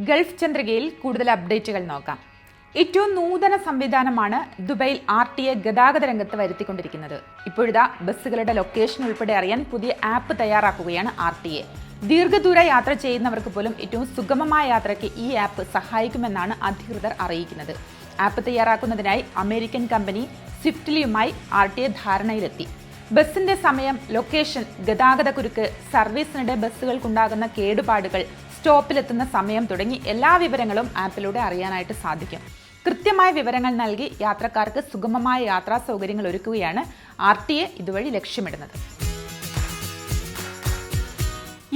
Gulf ചന്ദ്രികയിൽ കൂടുതൽ അപ്ഡേറ്റുകൾ നോക്കാം. ഏറ്റവും നൂതന സംവിധാനമാണ് ദുബൈയിൽ RTA ഗതാഗത രംഗത്ത് വരുത്തിക്കൊണ്ടിരിക്കുന്നത്. ഇപ്പോഴിതാ ബസ്സുകളുടെ ലൊക്കേഷൻ ഉൾപ്പെടെ അറിയാൻ പുതിയ ആപ്പ് തയ്യാറാക്കുകയാണ് RTA. ദീർഘദൂര യാത്ര ചെയ്യുന്നവർക്ക് പോലും ഏറ്റവും സുഗമമായ യാത്രയ്ക്ക് ഈ ആപ്പ് സഹായിക്കുമെന്നാണ് അധികൃതർ അറിയിക്കുന്നത്. ആപ്പ് തയ്യാറാക്കുന്നതിനായി അമേരിക്കൻ കമ്പനി സ്വിഫ്റ്റ്ലിയുമായി RTA ധാരണയിലെത്തി. ബസിന്റെ സമയം, ലൊക്കേഷൻ, ഗതാഗത കുരുക്ക്, സർവീസിനിടെ ബസ്സുകൾക്കുണ്ടാകുന്ന കേടുപാടുകൾ, സ്റ്റോപ്പിലെത്തുന്ന സമയം തുടങ്ങി എല്ലാ വിവരങ്ങളും ആപ്പിലൂടെ അറിയാനായിട്ട് സാധിക്കും. കൃത്യമായ വിവരങ്ങൾ നൽകി യാത്രക്കാർക്ക് സുഗമമായ യാത്രാ സൗകര്യങ്ങൾ ഒരുക്കുകയാണ് RTA ഇതുവഴി ലക്ഷ്യമിടുന്നത്.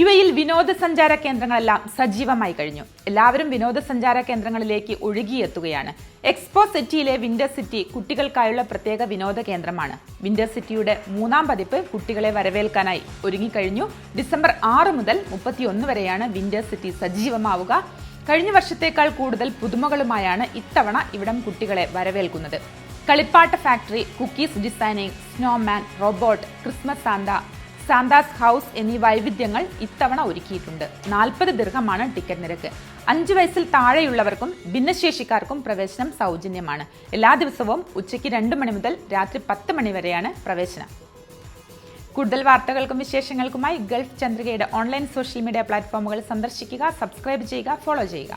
UAEയിൽ വിനോദസഞ്ചാര കേന്ദ്രങ്ങളെല്ലാം സജീവമായി കഴിഞ്ഞു. എല്ലാവരും വിനോദസഞ്ചാര കേന്ദ്രങ്ങളിലേക്ക് ഒഴുകിയെത്തുകയാണ്. എക്സ്പോ സിറ്റിയിലെ വിന്റർ സിറ്റി കുട്ടികൾക്കായുള്ള പ്രത്യേക വിനോദ കേന്ദ്രമാണ്. വിന്റർ സിറ്റിയുടെ 3ാം പതിപ്പ് കുട്ടികളെ വരവേൽക്കാനായി ഒരുങ്ങിക്കഴിഞ്ഞു. ഡിസംബർ 6 മുതൽ 31 വരെയാണ് വിന്റർ സിറ്റി സജീവമാവുക. കഴിഞ്ഞ വർഷത്തേക്കാൾ കൂടുതൽ പുതുമകളുമായാണ് ഇത്തവണ ഇവിടം കുട്ടികളെ വരവേൽക്കുന്നത്. കളിപ്പാട്ട factory, cookies designing, snowman, robot, Christmas Santa's house എന്നീ വൈവിധ്യങ്ങൾ ഇത്തവണ ഒരുക്കിയിട്ടുണ്ട്. 40 ദിർഹമാണ് ടിക്കറ്റ് നിരക്ക്. 5 വയസ്സിൽ താഴെയുള്ളവർക്കും ഭിന്നശേഷിക്കാർക്കും പ്രവേശനം സൗജന്യമാണ്. എല്ലാ ദിവസവും ഉച്ചയ്ക്ക് 2 മണി മുതൽ രാത്രി 10 മണി വരെയാണ് പ്രവേശനം. കൂടുതൽ വാർത്തകൾക്കും വിശേഷങ്ങൾക്കുമായി ഗൾഫ് ചന്ദ്രികയുടെ ഓൺലൈൻ സോഷ്യൽ മീഡിയ പ്ലാറ്റ്ഫോമുകൾ സന്ദർശിക്കുക, സബ്സ്ക്രൈബ് ചെയ്യുക, ഫോളോ ചെയ്യുക.